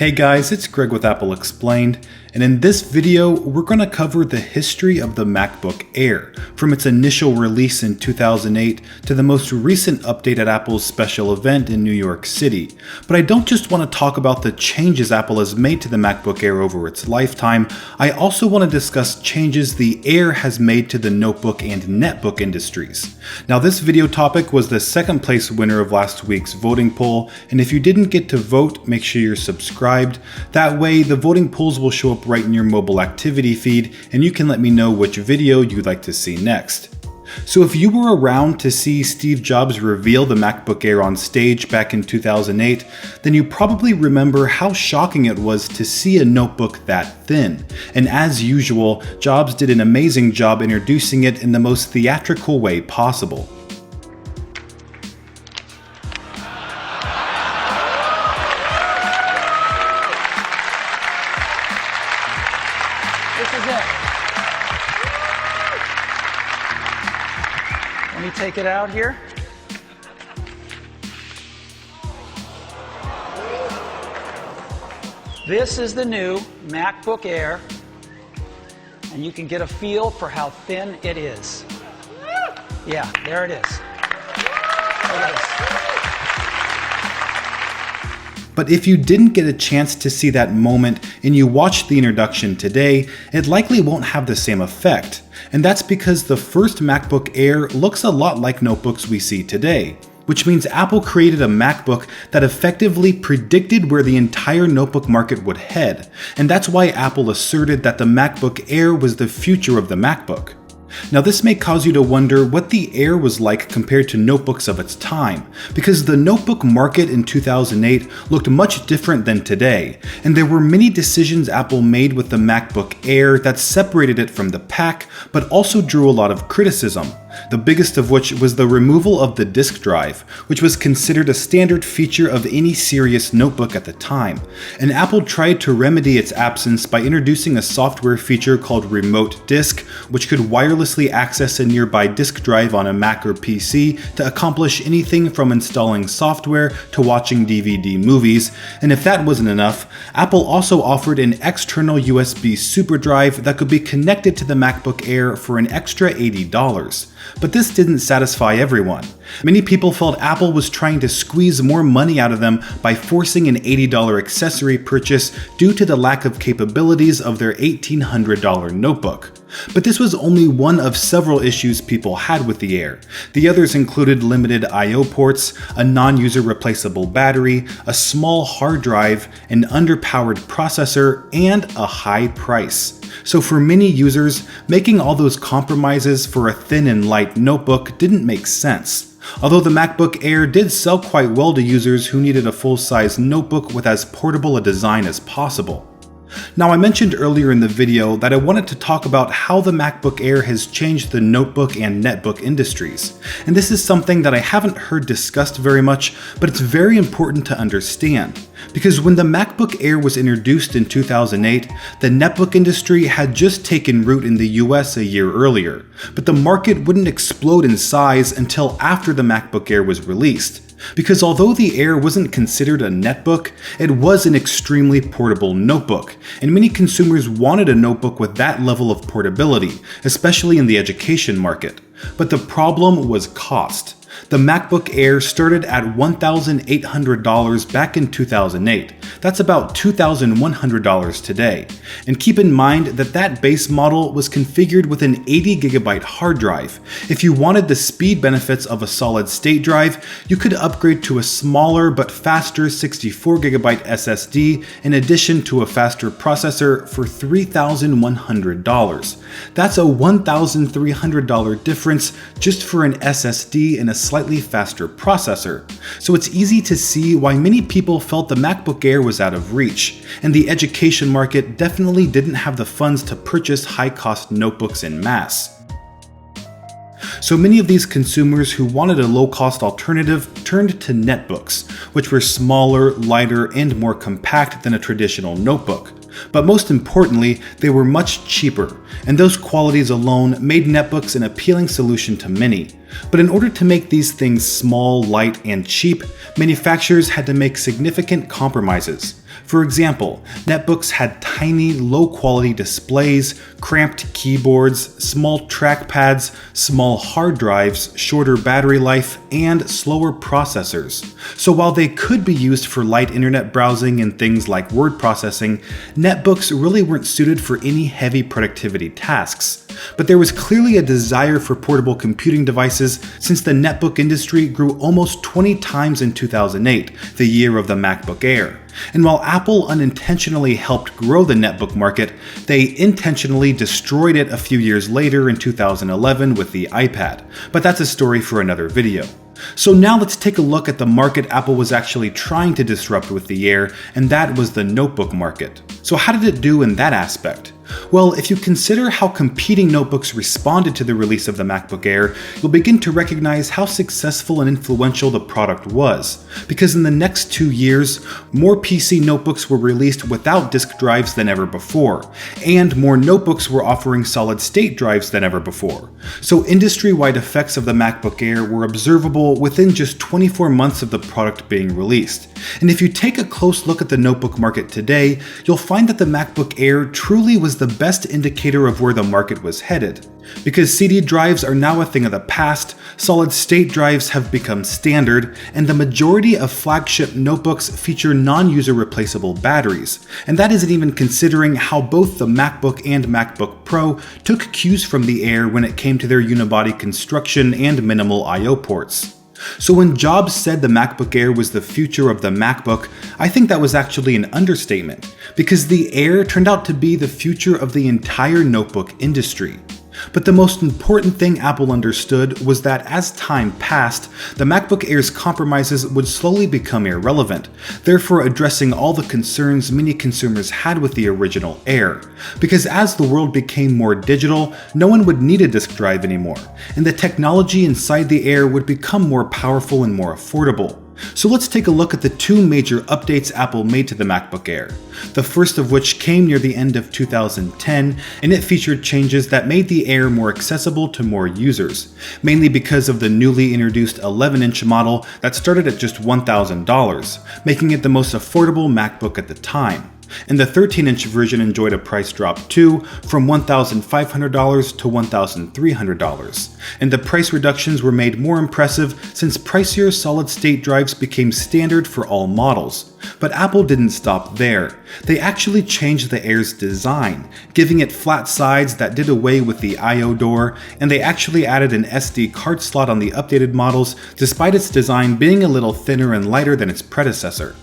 Hey guys, it's Greg with Apple Explained, and in this video, we're going to cover the history of the MacBook Air, from its initial release in 2008 to the most recent update at Apple's special event in New York City. But I don't just want to talk about the changes Apple has made to the MacBook Air over its lifetime, I also want to discuss changes the Air has made to the notebook and netbook industries. Now this video topic was the second place winner of last week's voting poll, and if you didn't get to vote, make sure you're subscribed. That way, the voting polls will show up right in your mobile activity feed, and you can let me know which video you'd like to see next. So if you were around to see Steve Jobs reveal the MacBook Air on stage back in 2008, then you probably remember how shocking it was to see a notebook that thin. And as usual, Jobs did an amazing job introducing it in the most theatrical way possible. This is it. Let me take it out here. This is the new MacBook Air, and you can get a feel for how thin it is. Yeah, there it is. Look at this. But if you didn't get a chance to see that moment and you watched the introduction today, it likely won't have the same effect. And that's because the first MacBook Air looks a lot like notebooks we see today, which means Apple created a MacBook that effectively predicted where the entire notebook market would head. And that's why Apple asserted that the MacBook Air was the future of the MacBook. Now this may cause you to wonder what the Air was like compared to notebooks of its time, because the notebook market in 2008 looked much different than today, and there were many decisions Apple made with the MacBook Air that separated it from the pack, but also drew a lot of criticism. The biggest of which was the removal of the disk drive, which was considered a standard feature of any serious notebook at the time. And Apple tried to remedy its absence by introducing a software feature called Remote Disk, which could wirelessly access a nearby disk drive on a Mac or PC to accomplish anything from installing software to watching DVD movies. And if that wasn't enough, Apple also offered an external USB super drive that could be connected to the MacBook Air for an extra $80. But this didn't satisfy everyone. Many people felt Apple was trying to squeeze more money out of them by forcing an $80 accessory purchase due to the lack of capabilities of their $1,800 notebook. But this was only one of several issues people had with the Air. The others included limited I/O ports, a non-user replaceable battery, a small hard drive, an underpowered processor, and a high price. So for many users, making all those compromises for a thin and light notebook didn't make sense. Although the MacBook Air did sell quite well to users who needed a full-size notebook with as portable a design as possible. Now I mentioned earlier in the video that I wanted to talk about how the MacBook Air has changed the notebook and netbook industries. And this is something that I haven't heard discussed very much, but it's very important to understand. Because when the MacBook Air was introduced in 2008, the netbook industry had just taken root in the US a year earlier, but the market wouldn't explode in size until after the MacBook Air was released. Because although the Air wasn't considered a netbook, it was an extremely portable notebook, and many consumers wanted a notebook with that level of portability, especially in the education market. But the problem was cost. The MacBook Air started at $1,800 back in 2008. That's about $2,100 today. And keep in mind that that base model was configured with an 80GB hard drive. If you wanted the speed benefits of a solid-state drive, you could upgrade to a smaller but faster 64GB SSD in addition to a faster processor for $3,100. That's a $1,300 difference just for an SSD and a slightly faster processor. So it's easy to see why many people felt the MacBook Air was out of reach, and the education market definitely didn't have the funds to purchase high-cost notebooks en masse. So many of these consumers who wanted a low-cost alternative turned to netbooks, which were smaller, lighter, and more compact than a traditional notebook. But most importantly, they were much cheaper, and those qualities alone made netbooks an appealing solution to many. But in order to make these things small, light, and cheap, manufacturers had to make significant compromises. For example, netbooks had tiny, low-quality displays, cramped keyboards, small trackpads, small hard drives, shorter battery life, and slower processors. So while they could be used for light internet browsing and things like word processing, netbooks really weren't suited for any heavy productivity tasks. But there was clearly a desire for portable computing devices since the netbook industry grew almost 20 times in 2008, the year of the MacBook Air. And while Apple unintentionally helped grow the netbook market, they intentionally destroyed it a few years later in 2011 with the iPad. But that's a story for another video. So now let's take a look at the market Apple was actually trying to disrupt with the Air, and that was the notebook market. So how did it do in that aspect? Well, if you consider how competing notebooks responded to the release of the MacBook Air, you'll begin to recognize how successful and influential the product was. Because in the next 2 years, more PC notebooks were released without disk drives than ever before, and more notebooks were offering solid-state drives than ever before. So industry-wide effects of the MacBook Air were observable within just 24 months of the product being released. And if you take a close look at the notebook market today, you'll find that the MacBook Air truly was the best indicator of where the market was headed. Because CD drives are now a thing of the past, solid-state drives have become standard, and the majority of flagship notebooks feature non-user replaceable batteries. And that isn't even considering how both the MacBook and MacBook Pro took cues from the Air when it came to their unibody construction and minimal I/O ports. So when Jobs said the MacBook Air was the future of the MacBook, I think that was actually an understatement, because the Air turned out to be the future of the entire notebook industry. But the most important thing Apple understood was that as time passed, the MacBook Air's compromises would slowly become irrelevant, therefore addressing all the concerns many consumers had with the original Air. Because as the world became more digital, no one would need a disk drive anymore, and the technology inside the Air would become more powerful and more affordable. So let's take a look at the two major updates Apple made to the MacBook Air. The first of which came near the end of 2010, and it featured changes that made the Air more accessible to more users, mainly because of the newly introduced 11-inch model that started at just $1,000, making it the most affordable MacBook at the time. And the 13-inch version enjoyed a price drop too, from $1,500 to $1,300. And the price reductions were made more impressive since pricier solid-state drives became standard for all models. But Apple didn't stop there. They actually changed the Air's design, giving it flat sides that did away with the I/O door, and they actually added an SD card slot on the updated models, despite its design being a little thinner and lighter than its predecessor.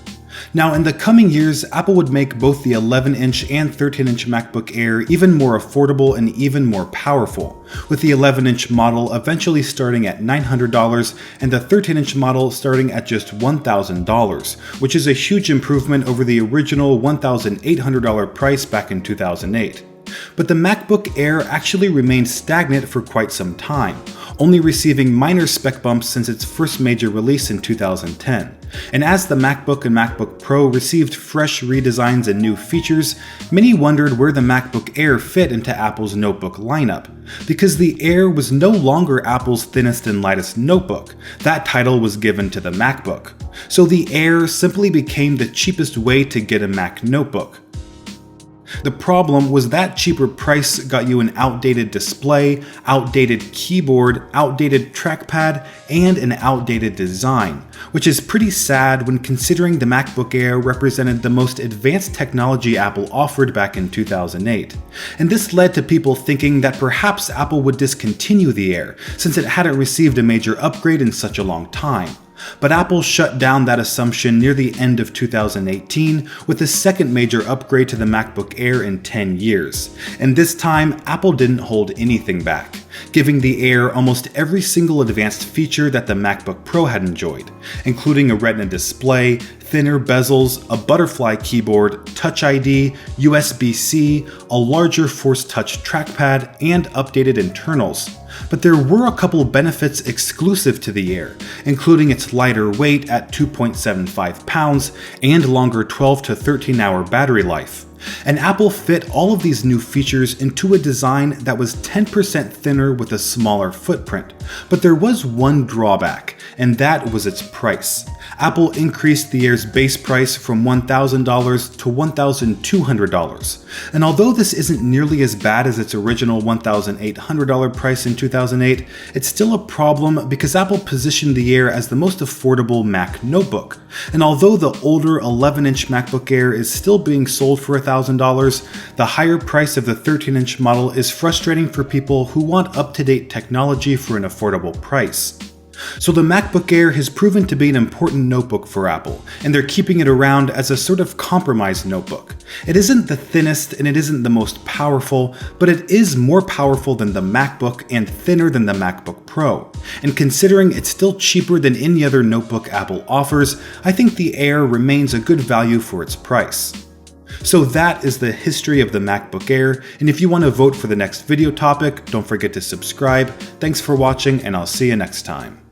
Now, in the coming years, Apple would make both the 11-inch and 13-inch MacBook Air even more affordable and even more powerful, with the 11-inch model eventually starting at $900 and the 13-inch model starting at just $1,000, which is a huge improvement over the original $1,800 price back in 2008. But the MacBook Air actually remained stagnant for quite some time, only receiving minor spec bumps since its first major release in 2010. And as the MacBook and MacBook Pro received fresh redesigns and new features, many wondered where the MacBook Air fit into Apple's notebook lineup. Because the Air was no longer Apple's thinnest and lightest notebook, that title was given to the MacBook. So the Air simply became the cheapest way to get a Mac notebook. The problem was that cheaper price got you an outdated display, outdated keyboard, outdated trackpad, and an outdated design, which is pretty sad when considering the MacBook Air represented the most advanced technology Apple offered back in 2008. And this led to people thinking that perhaps Apple would discontinue the Air, since it hadn't received a major upgrade in such a long time. But Apple shut down that assumption near the end of 2018 with the second major upgrade to the MacBook Air in 10 years. And this time, Apple didn't hold anything back, giving the Air almost every single advanced feature that the MacBook Pro had enjoyed, including a Retina display, thinner bezels, a butterfly keyboard, Touch ID, USB-C, a larger Force Touch trackpad, and updated internals. But there were a couple benefits exclusive to the Air, including its lighter weight at 2.75 pounds and longer 12 to 13 hour battery life. And Apple fit all of these new features into a design that was 10% thinner with a smaller footprint. But there was one drawback, and that was its price. Apple increased the Air's base price from $1,000 to $1,200. And although this isn't nearly as bad as its original $1,800 price in 2008, it's still a problem because Apple positioned the Air as the most affordable Mac notebook. And although the older 11-inch MacBook Air is still being sold for $1,000, the higher price of the 13-inch model is frustrating for people who want up-to-date technology for an affordable price. So the MacBook Air has proven to be an important notebook for Apple, and they're keeping it around as a sort of compromise notebook. It isn't the thinnest and it isn't the most powerful, but it is more powerful than the MacBook and thinner than the MacBook Pro. And considering it's still cheaper than any other notebook Apple offers, I think the Air remains a good value for its price. So that is the history of the MacBook Air, and if you want to vote for the next video topic, don't forget to subscribe. Thanks for watching, and I'll see you next time.